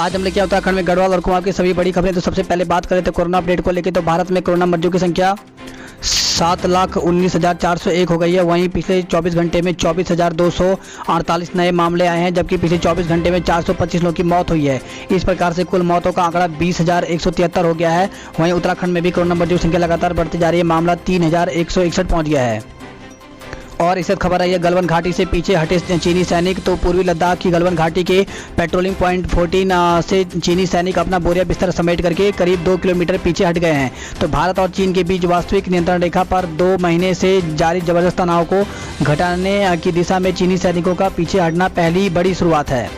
आज हम लेके उत्तराखंड में गढ़वाल और कुमाऊं की सभी बड़ी खबरें। तो सबसे पहले बात करें तो कोरोना अपडेट को लेकर, तो भारत में कोरोना मरीजों की संख्या 7,19,401 हो गई है। वहीं पिछले 24 घंटे में 24,248 नए मामले आए हैं, जबकि पिछले 24 घंटे में 425 लोगों की मौत हुई है। इस प्रकार से कुल मौतों का आंकड़ा 20,173 हो गया है। वहीं उत्तराखंड में भी कोरोना मरीजों की संख्या लगातार बढ़ती जा रही है। मामला 3,161 पहुँच गया है। और इस खबर आई है गलवान घाटी से पीछे हटे चीनी सैनिक। तो पूर्वी लद्दाख की गलवान घाटी के पेट्रोलिंग पॉइंट 14 से चीनी सैनिक अपना बोरिया बिस्तर समेट करके करीब 2 किलोमीटर पीछे हट गए हैं। तो भारत और चीन के बीच वास्तविक नियंत्रण रेखा पर 2 महीने से जारी जबरदस्त तनाव को घटाने की दिशा में चीनी सैनिकों का पीछे हटना पहली बड़ी शुरुआत है।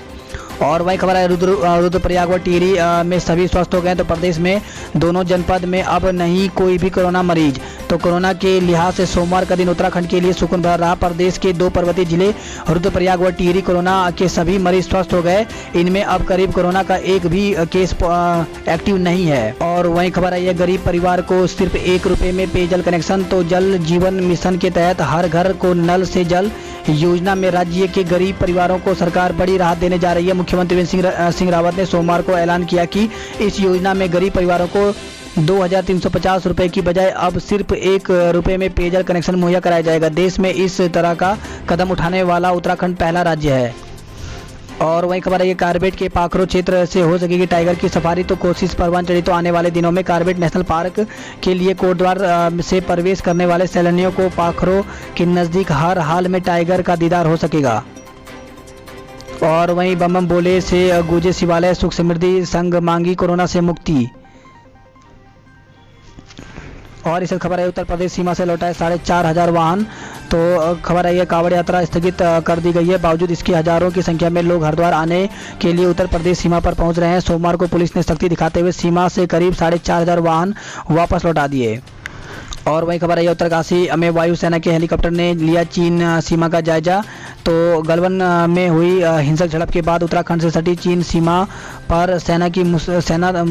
और वही खबर है रुद्रप्रयाग व टिहरी में सभी स्वस्थ हो गए। तो प्रदेश में दोनों जनपद में अब नहीं कोई भी कोरोना मरीज। तो कोरोना के लिहाज से सोमवार का दिन उत्तराखंड के लिए सुकून भरा रहा। प्रदेश के 2 पर्वतीय जिले रुद्रप्रयाग व टिहरी कोरोना के सभी मरीज स्वस्थ हो गए। इनमें अब करीब कोरोना का एक भी केस एक्टिव नहीं है। और वही खबर आई है गरीब परिवार को सिर्फ 1 रुपये में पेयजल कनेक्शन। तो जल जीवन मिशन के तहत हर घर को नल से जल योजना में राज्य के गरीब परिवारों को सरकार बड़ी राहत देने जा रही है। मुख्यमंत्री त्रिवेंद्र सिंह रावत ने सोमवार को ऐलान किया कि इस योजना में गरीब परिवारों को 2,350 रुपये की बजाय अब सिर्फ 1 रुपये में पेयजल कनेक्शन मुहैया कराया जाएगा। देश में इस तरह का कदम उठाने वाला उत्तराखंड पहला राज्य है। और वहीं खबर है ये कार्बेट के पाखरो क्षेत्र से हो सकेगी टाइगर की सफारी। तो कोशिश परवान चढ़ी। तो आने वाले दिनों में कार्बेट नेशनल पार्क के लिए कोटद्वार से प्रवेश करने वाले सैलानियों को पाखरो के नज़दीक हर हाल में टाइगर का दीदार हो सकेगा। और वहीं बम बम बोले से गूंजे शिवालय, सुख समृद्धि संग मांगी कोरोना से मुक्ति। और इस खबर है उत्तर प्रदेश सीमा से लौटाए 4,500 वाहन। तो खबर है ये कांवड़ यात्रा स्थगित कर दी गई है। बावजूद इसके हजारों की संख्या में लोग हरिद्वार आने के लिए उत्तर प्रदेश सीमा पर पहुंच रहे हैं। सोमवार को पुलिस ने सख्ती दिखाते हुए सीमा से करीब 4,500 वाहन वापस लौटा दिए। और वही खबर है उत्तरकाशी में वायुसेना के हेलीकॉप्टर ने लिया चीन सीमा का जायजा। तो गलवान में हुई हिंसक झड़प के बाद उत्तराखंड से सटी चीन सीमा पर सेना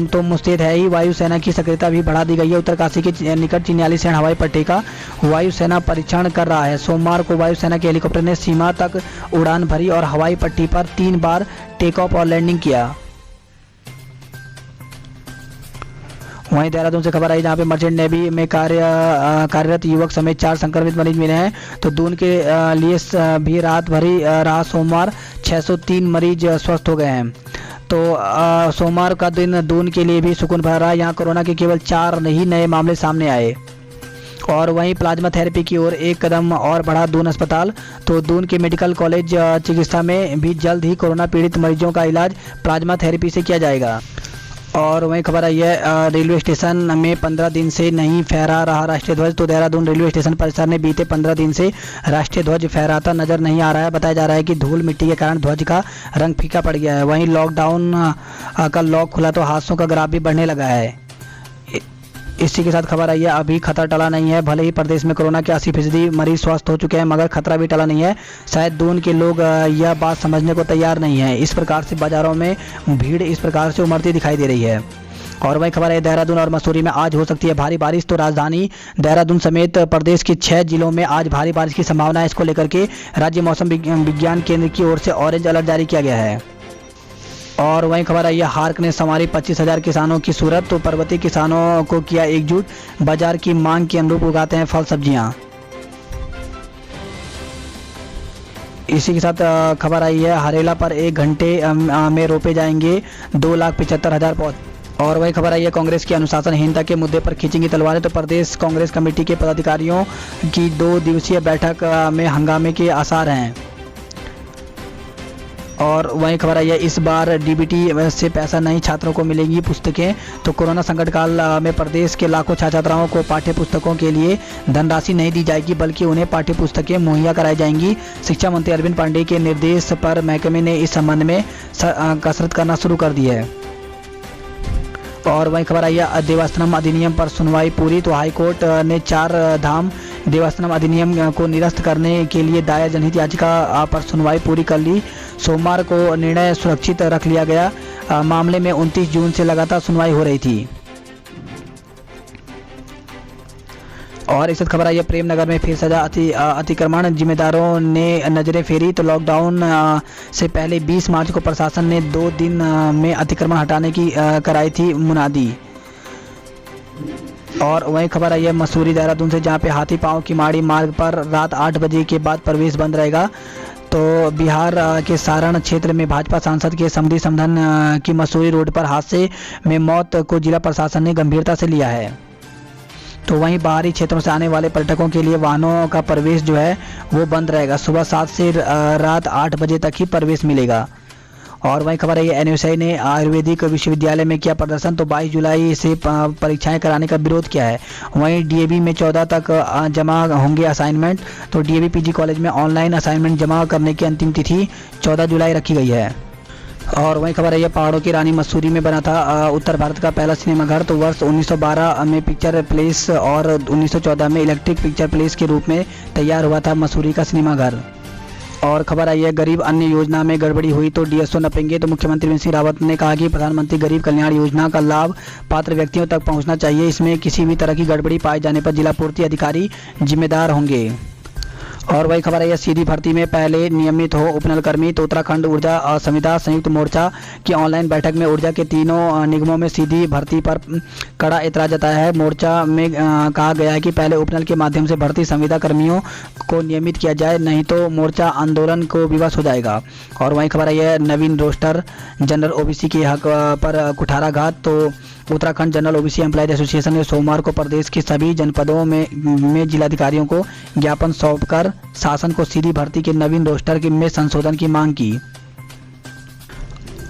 तो मुस्तैद है ही, वायुसेना की सक्रियता भी बढ़ा दी गई है। उत्तरकाशी के निकट चिन्याली सैन हवाई पट्टी का वायुसेना परीक्षण कर रहा है। सोमवार को वायुसेना के हेलीकॉप्टर ने सीमा तक उड़ान भरी और हवाई पट्टी पर 3 बार टेक ऑफ और लैंडिंग किया। वहीं देहरादून से खबर आई जहां पे मर्चेंट नेवी में कार्यरत युवक समेत 4 संक्रमित मरीज मिले हैं। तो दून के लिए भी रात भरी रहा। सोमवार 603 मरीज स्वस्थ हो गए हैं। तो सोमवार का दिन दून के लिए भी सुकून भरा रहा। यहाँ कोरोना के केवल 4 ही नए मामले सामने आए। और वहीं प्लाज्मा थेरेपी की ओर एक कदम और बढ़ा दून अस्पताल। तो दून के मेडिकल कॉलेज चिकित्सा में भी जल्द ही कोरोना पीड़ित मरीजों का इलाज प्लाज्मा थेरेपी से किया जाएगा। और वहीं खबर आई है रेलवे स्टेशन में 15 दिन से नहीं फहरा रहा राष्ट्रीय ध्वज। तो देहरादून रेलवे स्टेशन परिसर में बीते 15 दिन से राष्ट्रीय ध्वज फहराता नजर नहीं आ रहा है। बताया जा रहा है कि धूल मिट्टी के कारण ध्वज का रंग फीका पड़ गया है। वहीं लॉकडाउन का लॉक खुला तो हादसों का ग्राफ भी बढ़ने लगा है। इसी के साथ खबर आई है अभी खतरा टला नहीं है। भले ही प्रदेश में कोरोना के 80% मरीज स्वस्थ हो चुके हैं, मगर खतरा भी टला नहीं है। शायद दून के लोग यह बात समझने को तैयार नहीं है। इस प्रकार से बाजारों में भीड़ इस प्रकार से उमड़ती दिखाई दे रही है। और वही खबर है देहरादून और मसूरी में आज हो सकती है भारी बारिश। तो राजधानी देहरादून समेत प्रदेश के 6 जिलों में आज भारी बारिश की संभावना है। इसको लेकर के राज्य मौसम विज्ञान केंद्र की ओर से ऑरेंज अलर्ट जारी किया गया है। और वहीं खबर आई है हार्क ने संवारी 25,000 किसानों की सूरत। तो पर्वतीय किसानों को किया एकजुट, बाजार की मांग के अनुरूप उगाते हैं फल सब्जियां। इसी के साथ खबर आई है हरेला पर 1 घंटे में रोपे जाएंगे 2,75,000 पौधे। और वही खबर आई है कांग्रेस की अनुशासनहीनता के मुद्दे पर खींचेंगी तलवारें। तो प्रदेश कांग्रेस कमेटी के पदाधिकारियों की 2 दिवसीय बैठक में हंगामे के आसार हैं। और वहीं खबर आई है इस बार डीबीटी से पैसा नहीं, छात्रों को मिलेंगी पुस्तकें। तो कोरोना संकट काल में प्रदेश के लाखों छात्र छात्राओं को पाठ्य पुस्तकों के लिए धनराशि नहीं दी जाएगी, बल्कि उन्हें पाठ्य पुस्तकें मुहैया कराई जाएंगी। शिक्षा मंत्री अरविंद पांडेय के निर्देश पर महकमे ने इस संबंध में कसरत करना शुरू कर दी है। और वहीं खबर आई है देवस्थानम अधिनियम पर सुनवाई पूरी। तो हाईकोर्ट ने 4 धाम देवस्थानम अधिनियम को निरस्त करने के लिए दायर जनहित याचिका पर सुनवाई पूरी कर ली। सोमवार को निर्णय सुरक्षित रख लिया गया। मामले में 29 जून से लगातार सुनवाई हो रही थी। और इस वक्त खबर आई है प्रेम नगर में फिर सजा अतिक्रमण, जिम्मेदारों ने नजरें फेरी तो लॉकडाउन से पहले 20 मार्च को प्रशासन ने 2 दिन में अतिक्रमण हटाने की कराई थी मुनादी। और वही खबर आई है मसूरी देहरादून से, जहां पे हाथी पांव की माड़ी मार्ग पर रात 8 बजे के बाद प्रवेश बंद रहेगा। तो बिहार के सारण क्षेत्र में भाजपा सांसद के समधी समधन की मसूरी रोड पर हादसे में मौत को जिला प्रशासन ने गंभीरता से लिया है। तो वहीं बाहरी क्षेत्रों से आने वाले पर्यटकों के लिए वाहनों का प्रवेश जो है वो बंद रहेगा। सुबह 7 से रात 8 बजे तक ही प्रवेश मिलेगा। और वहीं खबर है एनयूएसआई ने आयुर्वेदिक विश्वविद्यालय में किया प्रदर्शन, तो 22 जुलाई से परीक्षाएं कराने का विरोध किया है। वहीं डीएवी में 14 तक जमा होंगे असाइनमेंट, तो डीएवी पीजी कॉलेज में ऑनलाइन असाइनमेंट जमा करने की अंतिम तिथि 14 जुलाई रखी गई है। और वहीं खबर है पहाड़ों की रानी मसूरी में बना था उत्तर भारत का पहला सिनेमाघर, तो वर्ष 1912 में पिक्चर प्लेस और 1914 में इलेक्ट्रिक पिक्चर प्लेस के रूप में तैयार हुआ था मसूरी का सिनेमाघर। और खबर आई है गरीब अन्य योजना में गड़बड़ी हुई तो डीएसओ नपेंगे, तो मुख्यमंत्री त्रिवेंद्र सिंह रावत ने कहा कि प्रधानमंत्री गरीब कल्याण योजना का लाभ पात्र व्यक्तियों तक पहुंचना चाहिए। इसमें किसी भी तरह की गड़बड़ी पाए जाने पर जिला पूर्ति अधिकारी जिम्मेदार होंगे। और वही खबर है सीधी भर्ती में पहले नियमित हो उपनल कर्मी, तो उत्तराखंड ऊर्जा संविदा संयुक्त मोर्चा की ऑनलाइन बैठक में ऊर्जा के तीनों निगमों में सीधी भर्ती पर कड़ा एतराज जताया है। मोर्चा में कहा गया है कि पहले उपनल के माध्यम से भर्ती संविदा कर्मियों को नियमित किया जाए, नहीं तो मोर्चा आंदोलन को विवश हो जाएगा। और वहीं खबर है नवीन रोस्टर जनरल ओबीसी के हक पर कुठाराघात, तो Uttarakhand general OBC employees association ने सोमवार को प्रदेश के सभी जनपदों में जिलाधिकारियों को ज्ञापन सौंपकर शासन को सीधी भर्ती के नवीन रोस्टर में संशोधन की मांग की।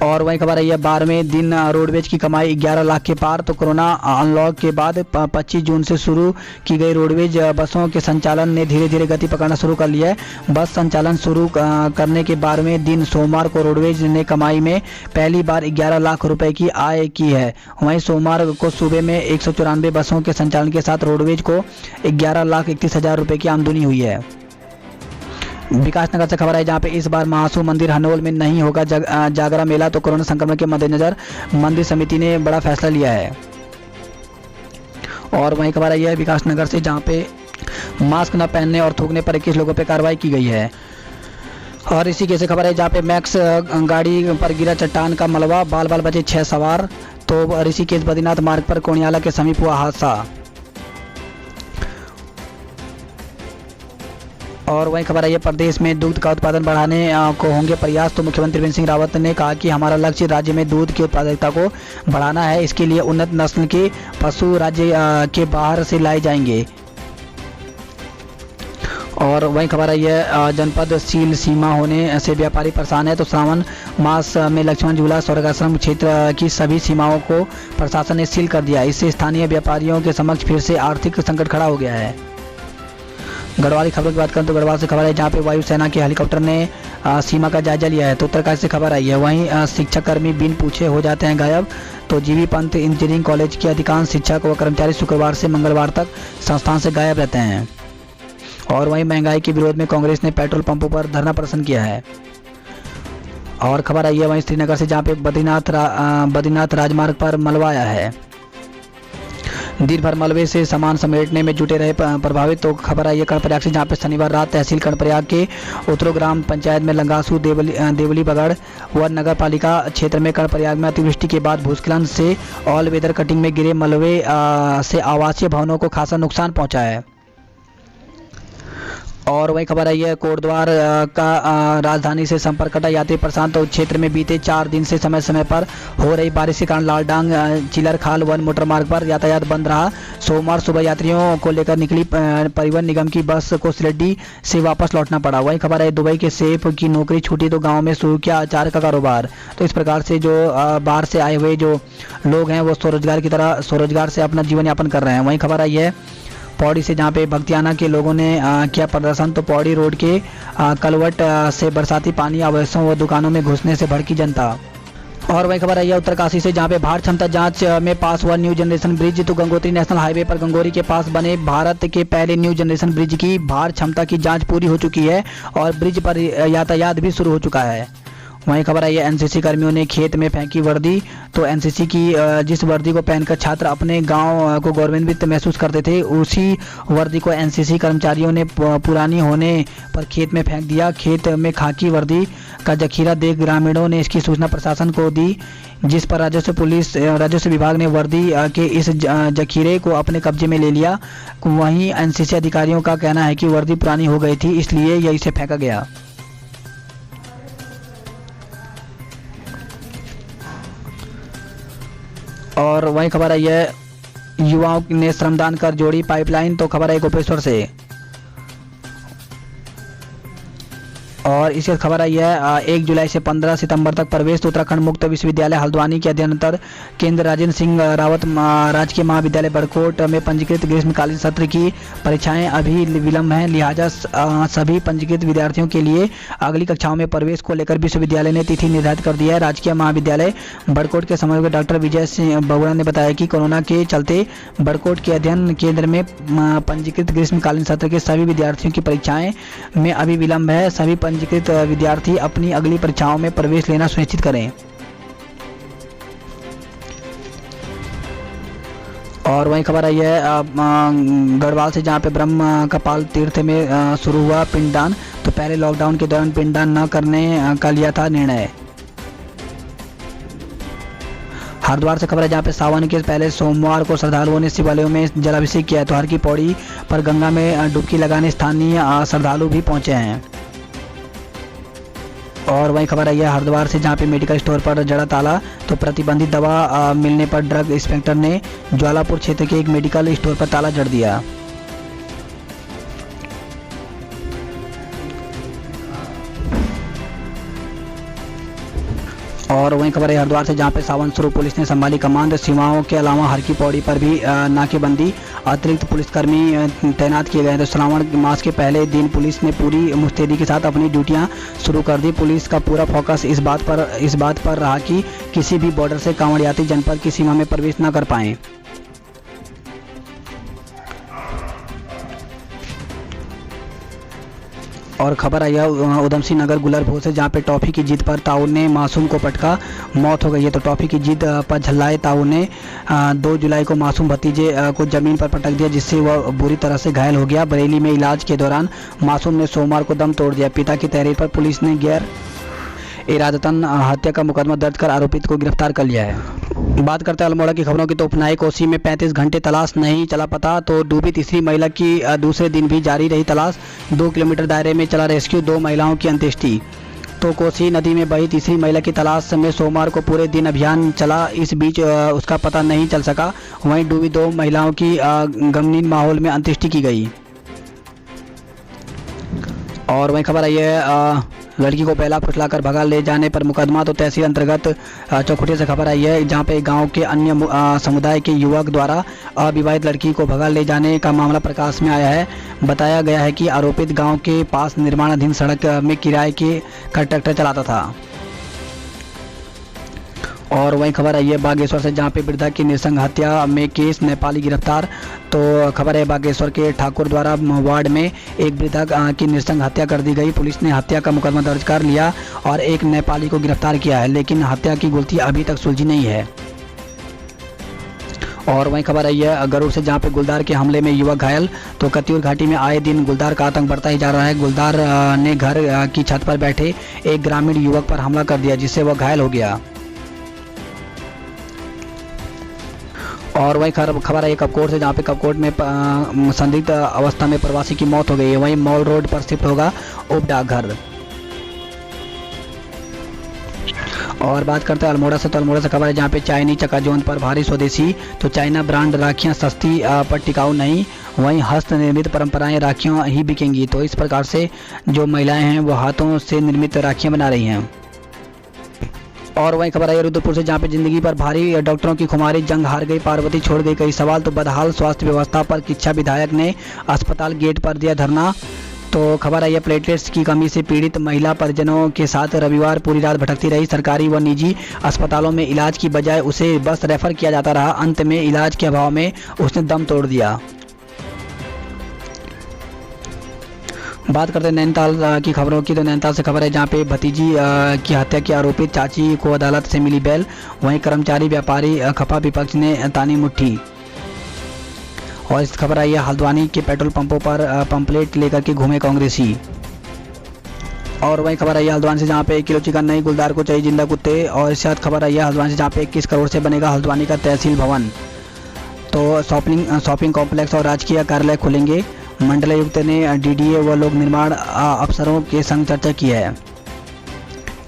और वही खबर है 12वें दिन रोडवेज की कमाई 11 लाख के पार, तो कोरोना अनलॉक के बाद 25 जून से शुरू की गई रोडवेज बसों के संचालन ने धीरे धीरे गति पकड़ना शुरू कर लिया है। बस संचालन शुरू करने के 12वें दिन सोमवार को रोडवेज ने कमाई में पहली बार 11 लाख रुपए की आय की है। वहीं सोमवार को सूबे में 194 बसों के संचालन के साथ रोडवेज को 11,31,000 रुपए की आमदनी हुई है। विकासनगर से खबर है जहां पे इस बार महासू मंदिर हनोल में नहीं होगा जागरा मेला, तो कोरोना संक्रमण के मद्देनजर मंदिर समिति ने बड़ा फैसला लिया है। और वहीं खबर आई है विकासनगर से जहां पे मास्क न पहनने और थूकने पर 21 लोगों पर कार्रवाई की गई है। और इसी कैसे खबर है जहां पे मैक्स गाड़ी पर गिरा चट्टान का मलबा, बाल बाल बचे 6 सवार, तो ऋषिकेश बद्रीनाथ मार्ग पर कोणियाला के समीप हुआ हादसा। और वहीं खबर है प्रदेश में दूध का उत्पादन बढ़ाने को होंगे प्रयास, तो मुख्यमंत्री त्रिवेंद्र सिंह रावत ने कहा कि हमारा लक्ष्य राज्य में दूध की उत्पादकता को बढ़ाना है। इसके लिए उन्नत नस्ल के पशु राज्य के बाहर से लाए जाएंगे। और वहीं खबर है जनपद सील सीमा होने से व्यापारी परेशान है, तो श्रावण मास में लक्ष्मण झूला स्वर्गाश्रम क्षेत्र की सभी सीमाओं को प्रशासन ने सील कर दिया। इससे स्थानीय व्यापारियों के समक्ष फिर से आर्थिक संकट खड़ा हो गया है। गढ़वाल की खबरों की बात करें तो गढ़वाल से खबर है जहां पे वायुसेना के हेलीकॉप्टर ने सीमा का जायजा लिया है, तो उत्तरकाशी से खबर आई है। वहीं शिक्षाकर्मी बिन पूछे हो जाते हैं गायब, तो जीवी पंत इंजीनियरिंग कॉलेज के अधिकांश शिक्षक व कर्मचारी शुक्रवार से मंगलवार तक संस्थान से गायब रहते हैं। और वहीं महंगाई के विरोध में कांग्रेस ने पेट्रोल पंपों पर धरना प्रदर्शन किया है। और खबर आई है वहीं श्रीनगर से जहाँ पे बद्रीनाथ राजमार्ग पर मलबा आया है। दिन भर मलबे से सामान समेटने में जुटे रहे प्रभावित, तो खबर आई है कर्णप्रयाग से जहाँ पे शनिवार रात तहसील कर्णप्रयाग के उत्तरो ग्राम पंचायत में लंगासू देवली बगड़ व नगर पालिका क्षेत्र में कर्णप्रयाग में अतिवृष्टि के बाद भूस्खलन से ऑल वेदर कटिंग में गिरे मलबे से आवासीय भवनों को खासा नुकसान पहुंचा है। और वही खबर आई है कोटद्वार का राजधानी से संपर्क कटा, यात्री परेशान, तो क्षेत्र में बीते 4 दिन से समय समय पर हो रही बारिश के कारण लालडांग चिलरखाल वन मोटर मार्ग पर यातायात बंद रहा। सोमवार सुबह यात्रियों को लेकर निकली परिवहन निगम की बस को सिरडी से वापस लौटना पड़ा। वही खबर है दुबई के सेफ की नौकरी छूटी तो गाँव में शुरू किया अचार का कारोबार। तो इस प्रकार से जो बाहर से आए हुए जो लोग हैं वो स्वरोजगार से अपना जीवन यापन कर रहे हैं। वही खबर आई है पौड़ी से जहाँ पे भक्तियाना के लोगों ने किया प्रदर्शन, तो पौड़ी रोड के कलवट से बरसाती पानी आवासों व दुकानों में घुसने से भड़की जनता। और वही खबर आई है उत्तरकाशी से जहाँ पे भार क्षमता जांच में पास हुआ न्यू जनरेशन ब्रिज, तो गंगोत्री नेशनल हाईवे पर गंगोरी के पास बने भारत के पहले न्यू जनरेशन ब्रिज की भार क्षमता की जाँच पूरी हो चुकी है और ब्रिज पर यातायात भी शुरू हो चुका है। वहीं खबर आई है एनसीसी कर्मियों ने खेत में फेंकी वर्दी। तो एनसीसी की जिस वर्दी को पहनकर छात्र अपने गांव को गौरवान्वित महसूस करते थे, उसी वर्दी को एनसीसी कर्मचारियों ने पुरानी होने पर खेत में फेंक दिया। खेत में खाकी वर्दी का जखीरा देख ग्रामीणों ने इसकी सूचना प्रशासन को दी, जिस पर राजस्व विभाग ने वर्दी के इस जखीरे को अपने कब्जे में ले लिया। वहीं एनसीसी अधिकारियों का कहना है कि वर्दी पुरानी हो गई थी, इसलिए यह इसे फेंका गया। और वहीं खबर आई है युवाओं ने श्रमदान कर जोड़ी पाइपलाइन। तो खबर है गोपेश्वर से। और इसके खबर आई है 1 जुलाई से 15 सितंबर तक प्रवेश। तो उत्तराखंड मुक्त विश्वविद्यालय हल्द्वानी के अध्ययनतर केंद्र राजेंद्र सिंह रावत राजकीय महाविद्यालय बड़कोट में पंजीकृत ग्रीष्मकालीन सत्र की परीक्षाएं अभी विलंब हैं, लिहाजा सभी पंजीकृत विद्यार्थियों के लिए अगली कक्षाओं में प्रवेश को लेकर विश्वविद्यालय ने तिथि निर्धारित कर दी है। राजकीय महाविद्यालय बड़कोट के समन्वयक डॉक्टर विजय सिंह बगुड़ा ने बताया कि कोरोना के चलते बड़कोट के अध्ययन केंद्र में पंजीकृत ग्रीष्मकालीन सत्र के सभी विद्यार्थियों की परीक्षाएं में अभी विलंब है। सभी पंजीकृत विद्यार्थी अपनी अगली परीक्षाओं में प्रवेश लेना सुनिश्चित करें। और वहीं खबर आई है गढ़वाल से, जहां पे ब्रह्म कपाल तीर्थ में शुरू हुआ पिंडदान। तो पहले लॉकडाउन के दौरान पिंडदान न करने का लिया था निर्णय। हरिद्वार से खबर है, जहाँ पे सावन के पहले सोमवार को श्रद्धालुओं ने शिवालयों में जलाभिषेक किया। तो हर की पौड़ी पर गंगा में डुबकी लगाने स्थानीय श्रद्धालु भी पहुंचे हैं। और वहीं खबर आई है हरिद्वार से, जहाँ पे मेडिकल स्टोर पर जड़ा ताला। तो प्रतिबंधित दवा मिलने पर ड्रग इंस्पेक्टर ने ज्वालापुर क्षेत्र के एक मेडिकल स्टोर पर ताला जड़ दिया। और वहीं खबर है हरिद्वार से, जहाँ पे सावन शुरू, पुलिस ने संभाली कमान। सीमाओं के अलावा हर की पौड़ी पर भी नाकेबंदी, अतिरिक्त पुलिसकर्मी तैनात किए गए हैं। तो श्रावण मास के पहले दिन पुलिस ने पूरी मुस्तैदी के साथ अपनी ड्यूटियां शुरू कर दी। पुलिस का पूरा फोकस इस बात पर रहा कि किसी भी बॉर्डर से कांवड़ यात्री जनपद की सीमा में प्रवेश न कर पाएं। और खबर आई है उधम सिंह नगर गुलरभोर से, जहाँ पे टॉफी की जिद पर ताऊ ने मासूम को पटका, मौत हो गई है। तो टॉफी की जिद पर झल्लाए ताऊ ने 2 जुलाई को मासूम भतीजे को जमीन पर पटक दिया, जिससे वह बुरी तरह से घायल हो गया। बरेली में इलाज के दौरान मासूम ने सोमवार को दम तोड़ दिया। पिता की तहरीर पर पुलिस ने गैर इरादतन हत्या का मुकदमा दर्ज कर आरोपित को गिरफ्तार कर लिया है। बात करते हैं अल्मोड़ा की खबरों की। तो उपनाई कोसी में 35 घंटे तलाश नहीं चला पता। तो डूबी तीसरी महिला की दूसरे दिन भी जारी रही तलाश। 2 किलोमीटर दायरे में चला रेस्क्यू, 2 महिलाओं की अंत्येष्टि। तो कोसी नदी में बही तीसरी महिला की तलाश में सोमवार को पूरे दिन अभियान चला। इस बीच उसका पता नहीं चल सका। वहीं डूबी 2 महिलाओं की गमगीन माहौल में अंत्येष्टि की गई। और वहीं खबर आई है लड़की को पहला फुसलाकर भगा ले जाने पर मुकदमा। तो तहसील अंतर्गत चौखुटे से खबर आई है, जहां पे गांव के अन्य समुदाय के युवक द्वारा अविवाहित लड़की को भगा ले जाने का मामला प्रकाश में आया है। बताया गया है कि आरोपित गांव के पास निर्माणाधीन सड़क में किराए का ट्रैक्टर चलाता था। और वहीं खबर आई है बागेश्वर से, जहां पे वृद्धा की नृशंस हत्या में केस, नेपाली गिरफ्तार। तो खबर है बागेश्वर के ठाकुर द्वारा वार्ड में एक वृद्धा की नृशंस हत्या कर दी गई। पुलिस ने हत्या का मुकदमा दर्ज कर लिया और एक नेपाली को गिरफ्तार किया है, लेकिन हत्या की गुत्थी अभी तक सुलझी नहीं है। और वहीं खबर आई है गरुड़ से, जहां पे गुलदार के हमले में युवक घायल। तो कतियूर घाटी में आए दिन गुलदार का आतंक बढ़ता ही जा रहा है। गुलदार ने घर की छत पर बैठे एक ग्रामीण युवक पर हमला कर दिया, जिससे वह घायल हो गया। और वहीं खबर है कपकोट से, जहाँ पे कपकोट में संदिग्ध अवस्था में प्रवासी की मौत हो गई है। वहीं मॉल रोड पर शिफ्ट होगा उप डाकघर। और बात करते हैं अल्मोड़ा से। तो अल्मोड़ा से खबर है, जहाँ पे चाइनी चकाचौंध पर भारी स्वदेशी। तो चाइना ब्रांड राखियाँ सस्ती पर टिकाऊ नहीं, वहीं हस्त निर्मित परंपराएं राखियाँ ही बिकेंगी। तो इस प्रकार से जो महिलाएं हैं वो हाथों से निर्मित राखियाँ बना रही हैं। और वहीं खबर आई रुद्रपुर से, जहाँ पे जिंदगी पर भारी डॉक्टरों की खुमारी, जंग हार गई पार्वती, छोड़ गई कई सवाल। तो बदहाल स्वास्थ्य व्यवस्था पर किच्छा विधायक ने अस्पताल गेट पर दिया धरना। तो खबर आई है प्लेटलेट्स की कमी से पीड़ित महिला परिजनों के साथ रविवार पूरी रात भटकती रही। सरकारी व निजी अस्पतालों में इलाज की बजाय उसे बस रेफर किया जाता रहा। अंत में इलाज के अभाव में उसने दम तोड़ दिया। बात करते हैं नैनीताल की खबरों की, तो नैनीताल से खबर है जहां पे भतीजी की हत्या के आरोपित चाची को अदालत से मिली बेल। वहीं कर्मचारी व्यापारी खफा, विपक्ष ने तानी मुट्ठी। और इस खबर आई है हल्द्वानी के पेट्रोल पंपों पर पंपलेट लेकर के घूमे कांग्रेसी। और वहीं खबर आई है हल्द्वानी से जहाँ पे 1 किलो चिकन नहीं, गुलदार को चाहिए जिंदा कुत्ते। और इसके साथ खबर आई है हल्द्वानी से जहाँ पे 21 करोड़ से बनेगा हल्द्वानी का तहसील भवन। तो शॉपिंग कॉम्प्लेक्स और राजकीय कार्यालय खुलेंगे। मंडलायुक्त ने डीडीए व लोक निर्माण अफसरों के संग चर्चा की है।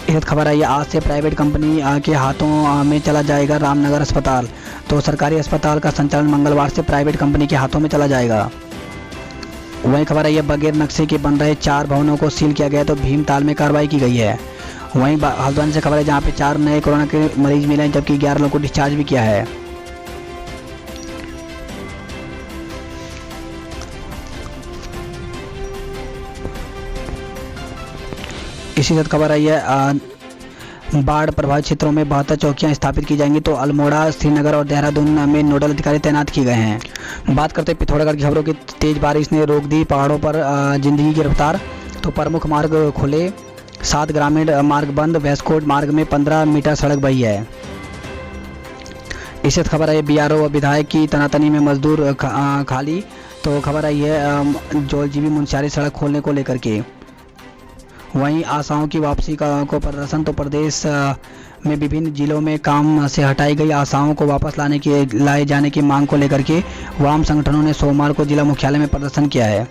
इस खबर आई है आज से प्राइवेट कंपनी के हाथों में चला जाएगा रामनगर अस्पताल। तो सरकारी अस्पताल का संचालन मंगलवार से प्राइवेट कंपनी के हाथों में चला जाएगा। वहीं खबर आई है बगैर नक्शे के बन रहे 4 भवनों को सील किया गया, तो भीमताल में कार्रवाई की गई है। वहीं हल्द्वानी से खबर है जहां पे 4 नए कोरोना के मरीज मिले हैं, जबकि 11 लोगों को डिस्चार्ज भी किया है। इसी साथ खबर आई है बाढ़ प्रभावित क्षेत्रों में 72 चौकियां स्थापित की जाएंगी। तो अल्मोड़ा, श्रीनगर और देहरादून में नोडल अधिकारी तैनात किए गए हैं। बात करते हैं पिथौरागढ़ की खबरों की, तेज बारिश ने रोक दी पहाड़ों पर जिंदगी की रफ्तार। तो प्रमुख मार्ग खुले, 7 ग्रामीण मार्ग बंद, वेस्टकोट मार्ग में 15 मीटर सड़क बही है। इससे खबर आई बीआरओ व विधायक की तनातनी में मजदूर खाली। तो खबर आई है जौलजीबी मुंशियारी सड़क खोलने को लेकर के। वहीं आशाओं की वापसी को प्रदर्शन, तो प्रदेश में विभिन्न जिलों में काम से हटाई गई आशाओं को वापस लाए जाने की मांग को लेकर के वाम संगठनों ने सोमवार को जिला मुख्यालय में प्रदर्शन किया है।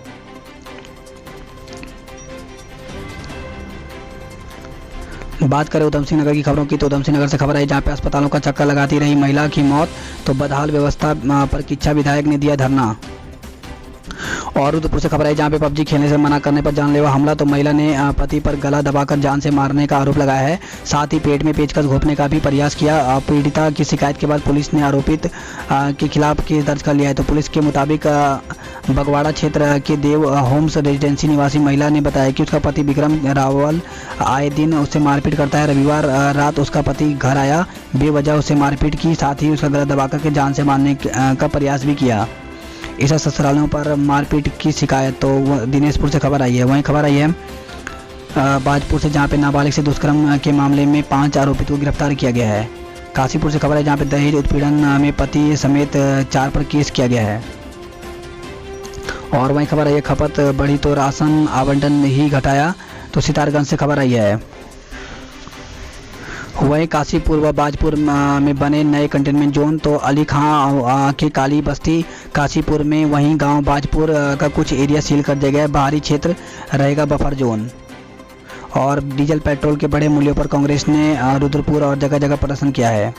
बात करें उधमसिंह नगर की खबरों की, तो उधमसिंह नगर से खबर है जहां पे अस्पतालों का चक्कर लगाती रही महिला की मौत। तो बदहाल व्यवस्था पर किच्छा विधायक ने दिया धरना। और रुद्रपुर से खबर है जहां पे पबजी खेलने से मना करने पर जानलेवा हमला। तो महिला ने पति पर गला दबाकर जान से मारने का आरोप लगाया है, साथ ही पेट में पेचकस घोंपने का भी प्रयास किया। पीड़िता की शिकायत के बाद पुलिस ने आरोपित के खिलाफ केस दर्ज कर लिया है। तो पुलिस के मुताबिक बगवाड़ा क्षेत्र के देव होम्स रेजिडेंसी निवासी महिला ने बताया कि उसका पति विक्रम रावल आए दिन उससे मारपीट करता है। रविवार रात उसका पति घर आया, बेवजह उससे मारपीट की, साथ ही उसका गला दबाकर के जान से मारने का प्रयास भी किया। इस ससुरालों पर मारपीट की शिकायत तो दिनेशपुर से खबर आई है। वहीं खबर आई है बाजपुर से जहां पे नाबालिग से दुष्कर्म के मामले में 5 आरोपितों को गिरफ्तार किया गया है। काशीपुर से खबर है जहां पे दहेज उत्पीड़न में पति समेत 4 पर केस किया गया है। और वहीं खबर आई है खपत बढ़ी तो राशन आवंटन ही घटाया। तो सितारगंज से खबर आई है। वहीं काशीपुर व बाजपुर में बने नए कंटेनमेंट जोन। तो अली खां की काली बस्ती काशीपुर में, वहीं गांव बाजपुर का कुछ एरिया सील कर दिया गया है। बाहरी क्षेत्र रहेगा बफर जोन। और डीजल पेट्रोल के बड़े मूल्यों पर कांग्रेस ने रुद्रपुर और जगह जगह प्रदर्शन किया है।